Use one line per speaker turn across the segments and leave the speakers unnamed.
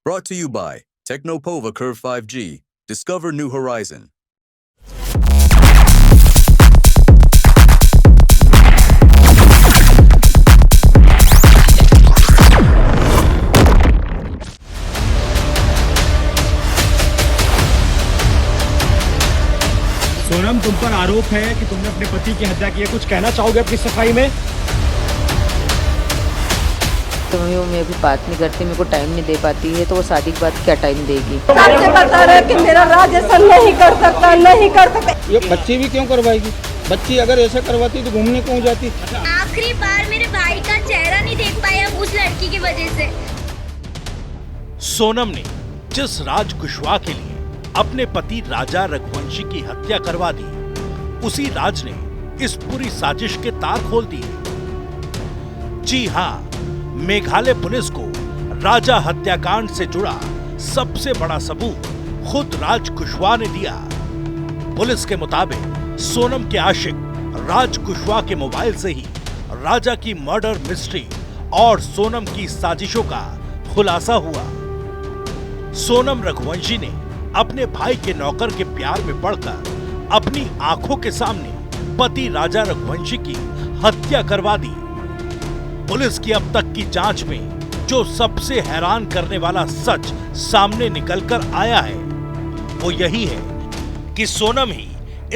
Brought to you by Technopova Curve 5G. Discover new horizon.
Sonam, तुम पर आरोप है कि तुमने अपने पति की हत्या की है। कुछ कहना चाहोगे अपनी सफाई में?
तो वो मेरे भी बात नहीं करती, मेरे को टाइम नहीं दे पाती है, तो वो शादी के बाद क्या टाइम देगी?
से बता रहे कि मेरा राजेशन नहीं कर सकता, नहीं कर सकता।
ये बच्ची भी क्यों करवाएगी? बच्ची अगर ऐसा करवाती तो घूमने क्यों जाती?
आखिरी बार मेरे भाई का चेहरा नहीं देख पाया उस लड़की की वजह से।
सोनम ने जिस राज कुशवाहा के लिए अपने पति राजा रघुवंशी की हत्या करवा दी, उसी राज ने इस पूरी साजिश के तार खोल दिए। जी हाँ, मेघालय पुलिस को राजा हत्याकांड से जुड़ा सबसे बड़ा सबूत खुद राज कुशवाहा ने दिया। पुलिस के मुताबिक सोनम के आशिक राज कुशवाहा के मोबाइल से ही राजा की मर्डर मिस्ट्री और सोनम की साजिशों का खुलासा हुआ। सोनम रघुवंशी ने अपने भाई के नौकर के प्यार में पड़कर अपनी आंखों के सामने पति राजा रघुवंशी की हत्या करवा दी। पुलिस की अब तक की जांच में जो सबसे हैरान करने वाला सच सामने निकलकर आया है, वो यही है कि सोनम ही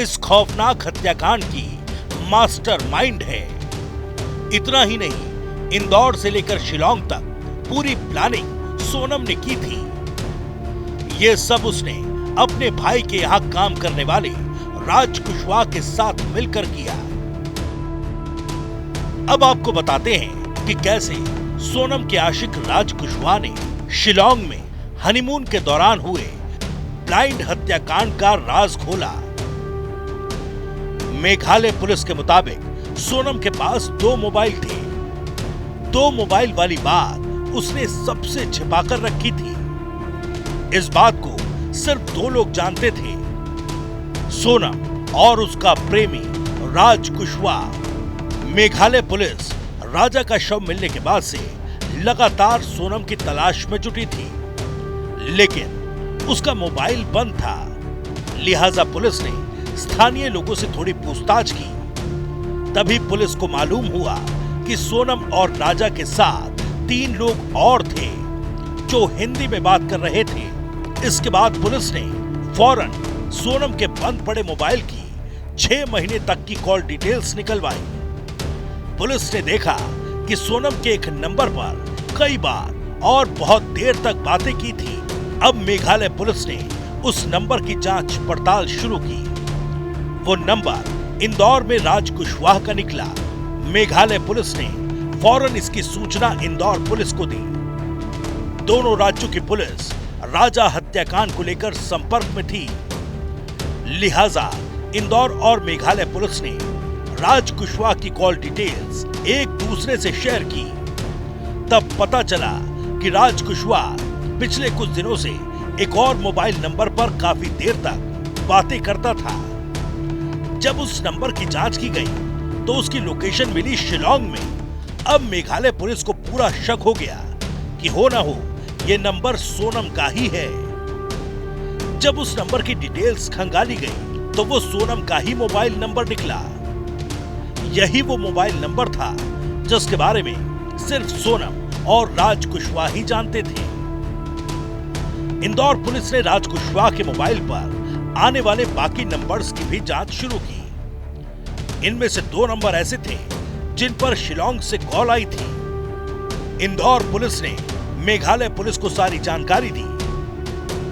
इस खौफनाक हत्याकांड की मास्टरमाइंड है। इतना ही नहीं, इंदौर से लेकर शिलांग तक पूरी प्लानिंग सोनम ने की थी। ये सब उसने अपने भाई के यहाँ काम करने वाले राज कुशवाहा के साथ मिलकर किया। अब आपको बताते हैं कि कैसे सोनम के आशिक राज कुशवाहा ने शिलांग में हनीमून के दौरान हुए ब्लाइंड हत्याकांड का राज खोला। मेघालय पुलिस के मुताबिक सोनम के पास 2 मोबाइल थे। 2 मोबाइल वाली बात उसने सबसे छिपाकर रखी थी। इस बात को सिर्फ 2 लोग जानते थे, सोनम और उसका प्रेमी राज कुशवाहा। मेघालय पुलिस राजा का शव मिलने के बाद से लगातार सोनम की तलाश में जुटी थी, लेकिन उसका मोबाइल बंद था। लिहाजा पुलिस ने स्थानीय लोगों से थोड़ी पूछताछ की। तभी पुलिस को मालूम हुआ कि सोनम और राजा के साथ 3 लोग और थे जो हिंदी में बात कर रहे थे। इसके बाद पुलिस ने फौरन सोनम के बंद पड़े मोबाइल की 6 महीने तक की कॉल डिटेल्स निकलवाई। पुलिस ने देखा कि सोनम के एक नंबर पर कई बार और बहुत देर तक बातें की थी। अब मेघालय पुलिस ने उस नंबर की जांच पड़ताल शुरू की। वो नंबर इंदौर में राज कुशवाहा का निकला। मेघालय पुलिस ने फौरन इसकी सूचना इंदौर पुलिस को दी। दोनों राज्यों की पुलिस राजा हत्याकांड को लेकर संपर्क में थी। लिहाजा इंदौर और मेघालय पुलिस ने राज कुशवाहा की कॉल डिटेल्स एक दूसरे से शेयर की। तब पता चला कि राज कुशवाहा पिछले कुछ दिनों से एक और मोबाइल नंबर पर काफी देर तक बातें करता था। जब उस नंबर की जांच की गई तो उसकी लोकेशन मिली शिलांग में। अब मेघालय पुलिस को पूरा शक हो गया कि हो ना हो ये नंबर सोनम का ही है। जब उस नंबर की डिटेल्स खंगाली गई तो वो सोनम का ही मोबाइल नंबर निकला। यही वो मोबाइल नंबर था जिसके बारे में सिर्फ सोनम और राज कुशवाहा ही जानते थे। इंदौर पुलिस ने राज कुशवाहा के मोबाइल पर आने वाले बाकी नंबर्स की भी जांच शुरू की। इनमें से 2 नंबर ऐसे थे जिन पर शिलांग से कॉल आई थी। इंदौर पुलिस ने मेघालय पुलिस को सारी जानकारी दी।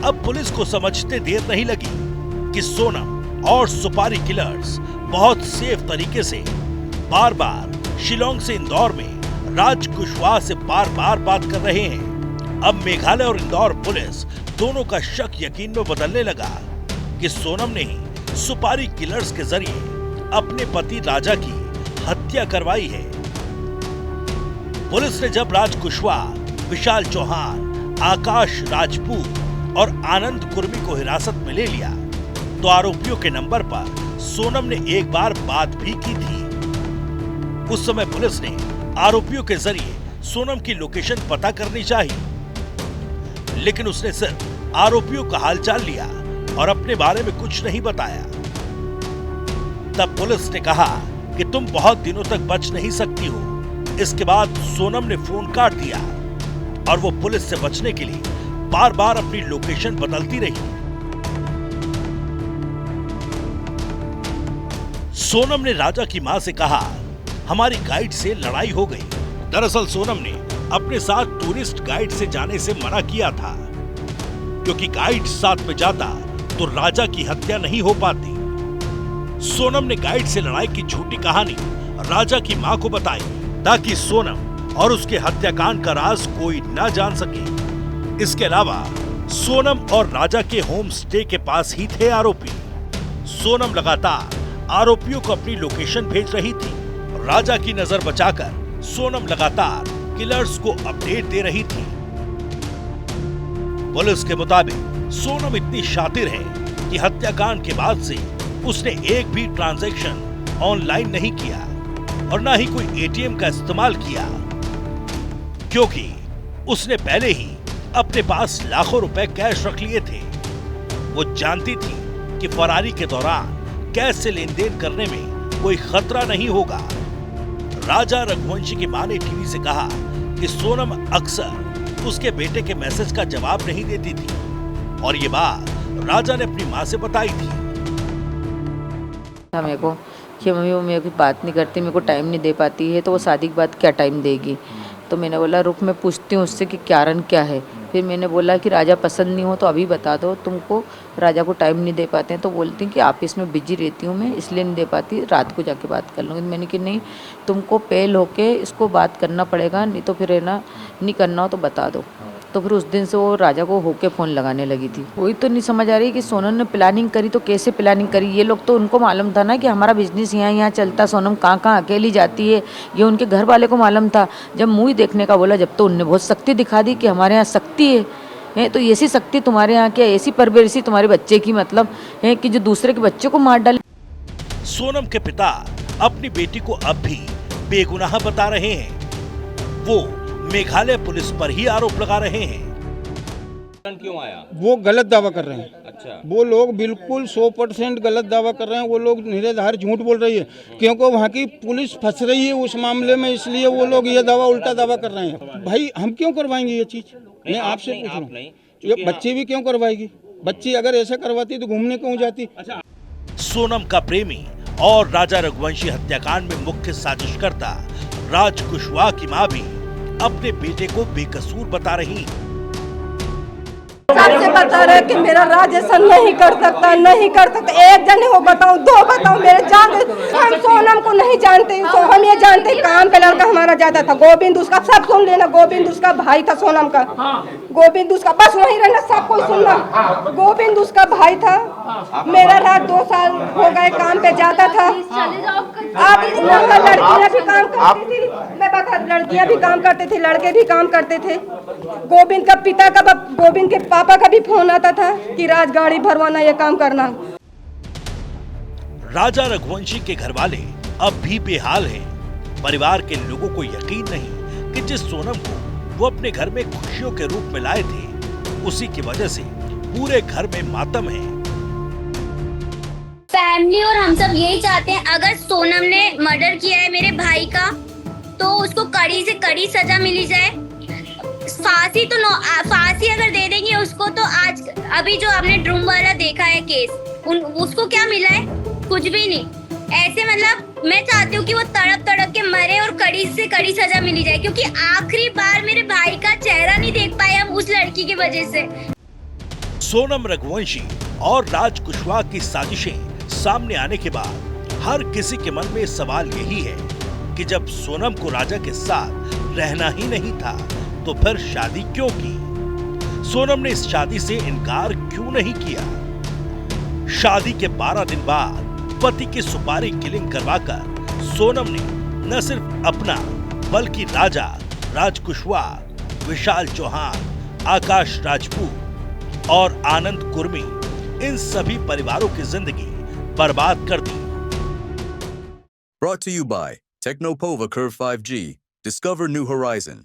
अब पुलिस को समझते देर नहीं लगी कि सोनम और सुपारी किलर्स बहुत सेफ तरीके से बार बार शिलांग से इंदौर में राज कुशवाहा से बार बार बात कर रहे हैं। अब मेघालय और इंदौर पुलिस दोनों का शक यकीन में बदलने लगा कि सोनम ने ही सुपारी किलर्स के जरिए अपने पति राजा की हत्या करवाई है। पुलिस ने जब राज कुशवाहा, विशाल चौहान, आकाश राजपूत और आनंद कुर्मी को हिरासत में ले लिया तो आरोपियों के नंबर पर सोनम ने एक बार बात भी की थी। उस समय पुलिस ने आरोपियों के जरिए सोनम की लोकेशन पता करनी चाहिए, लेकिन उसने सिर्फ आरोपियों का हालचाल लिया और अपने बारे में कुछ नहीं बताया। तब पुलिस ने कहा कि तुम बहुत दिनों तक बच नहीं सकती हो। इसके बाद सोनम ने फोन काट दिया और वो पुलिस से बचने के लिए बार बार अपनी लोकेशन बदलती रही। सोनम ने राजा की मां से कहा, हमारी गाइड से लड़ाई हो गई। दरअसल सोनम ने अपने साथ टूरिस्ट गाइड से जाने से मना किया था, क्योंकि गाइड साथ में जाता तो राजा की हत्या नहीं हो पाती। सोनम ने गाइड से लड़ाई की झूठी कहानी राजा की मां को बताई, ताकि सोनम और उसके हत्याकांड का राज कोई न जान सके। इसके अलावा सोनम और राजा के होम स्टे के पास ही थे आरोपी। सोनम लगातार आरोपियों को अपनी लोकेशन भेज रही थी। राजा की नजर बचाकर सोनम लगातार किलर्स को अपडेट दे रही थी। पुलिस के मुताबिक सोनम इतनी शातिर है कि हत्याकांड के बाद से उसने एक भी ट्रांजैक्शन ऑनलाइन नहीं किया और ना ही कोई एटीएम का इस्तेमाल किया, क्योंकि उसने पहले ही अपने पास लाखों रुपए कैश रख लिए थे। वो जानती थी कि फरारी के दौरान कैश से लेन देन करने में कोई खतरा नहीं होगा। राजा रघुवंशी की मां ने टीवी से कहा कि सोनम अक्सर उसके बेटे के मैसेज का जवाब नहीं देती थी और ये बात राजा ने अपनी मां से बताई थी।
मेरे को कि मम्मी वो मेरे को बात नहीं करती, मेरे को टाइम नहीं दे पाती है, तो वो शादी के बाद क्या टाइम देगी। तो मैंने बोला रुक मैं पूछती हूँ उससे कि कारण क्या है। फिर मैंने बोला कि राजा पसंद नहीं हो तो अभी बता दो, तुमको राजा को टाइम नहीं दे पाते हैं। तो बोलती कि ऑफिस में बिजी रहती हूँ मैं, इसलिए नहीं दे पाती, रात को जाके बात कर लूँगी। मैंने कि नहीं, तुमको पहल होके इसको बात करना पड़ेगा, नहीं तो फिर है ना, नहीं करना हो तो बता दो। तो फिर उस दिन से वो राजा को होके फ़ोन लगाने लगी थी। वही तो नहीं समझ आ रही कि सोनम ने प्लानिंग करी तो कैसे प्लानिंग करी। ये लोग तो उनको मालूम था ना कि हमारा बिजनेस यहाँ चलता, सोनम कहाँ कहाँ अकेली जाती है, ये उनके घर वाले को मालूम था। जब मूवी देखने का बोला, जब तो उनने बहुत शक्ति दिखा दी कि हमारे यहाँ शक्ति है तो ऐसी शक्ति तुम्हारे यहाँ क्या, ऐसी परवरिश तुम्हारे बच्चे की मतलब है कि जो दूसरे के बच्चे को मार डाले।
सोनम के पिता अपनी बेटी को अब भी बेगुनाह बता रहे हैं। वो मेघालय पुलिस पर ही आरोप लगा रहे हैं।
क्यों आया? वो गलत दावा कर रहे हैं। अच्छा, वो लोग बिल्कुल 100% गलत दावा कर रहे हैं। वो लोग निराधार झूठ बोल रही है, क्योंकि वहाँ की पुलिस फंस रही है उस मामले में, इसलिए वो लोग ये दावा उल्टा दावा कर रहे हैं। भाई हम क्यों करवाएंगे ये चीज? मैं आपसे पूछ रहा हूँ, ये बच्ची भी क्यों करवाएगी? बच्ची अगर ऐसा करवाती तो घूमने क्यों जाती?
सोनम का प्रेमी और राजा रघुवंशी हत्याकांड में मुख्य साजिशकर्ता राज कुशवाहा की मां भी अपने बेटे को बेकसूर बता रही।
सबसे बता रहे कि मेरा राज ऐसा नहीं कर सकता। एक जने हो बताओ, दो बताओ, मेरे जानते हम सोनम को नहीं जानते। तो हम ये जानते काम पे लड़का हमारा जाता था, गोविंद उसका, सब सुन लेना, गोविंद उसका भाई था सोनम का। गोविंद उसका, बस वहीं रहना, सब कोई सुनना, गोविंद उसका भाई था। मेरा राज 2 साल हो गए काम पे जाता था। अब लड़कियां भी काम करती थी, मैं बता, लड़कियां भी काम करते थे, लड़के भी काम करते थे। गोविंद का पिता का, गोविंद के पापा का भी फोन आता था कि राज गाड़ी भरवाना, ये काम करना।
राजा रघुवंशी के घर वाले अब भी बेहाल हैं। परिवार के लोगों को यकीन नहीं कि जिस सोनम को वो अपने घर में खुशियों के रूप में लाए थे, उसी की वजह से पूरे घर में मातम है।
फैमिली और हम सब यही चाहते हैं, अगर सोनम ने मर्डर किया है मेरे भाई का तो उसको कड़ी से कड़ी सजा मिली जाए। फांसी तो फांसी अगर दे देंगे उसको तो आज अभी जो आपने ड्रूम वाला देखा है केस, उसको क्या मिला है? कुछ भी नहीं। ऐसे मतलब मैं चाहती हूँ कि वो तड़प तड़प के मरे और कड़ी से कड़ी सजा मिली जाए, क्योंकि आखिरी बार मेरे भाई का चेहरा नहीं देख पाए हम उस लड़की की वजह से।
सोनम रघुवंशी और राज कुशवाहा की साजिशें सामने आने के बाद हर किसी के मन में सवाल यही है कि जब सोनम को राजा के साथ रहना ही नहीं था तो फिर शादी क्यों की? सोनम ने इस शादी से इनकार क्यों नहीं किया? शादी के 12 दिन बाद पति की सुपारी किलिंग करवाकर सोनम ने न सिर्फ अपना बल्कि राजा, राज कुशवाहा, विशाल चौहान, आकाश राजपूत और आनंद कुर्मी, इन सभी परिवारों की जिंदगी बर्बाद कर दी।
Brought to you by Technopova Curve 5G. Discover new horizon.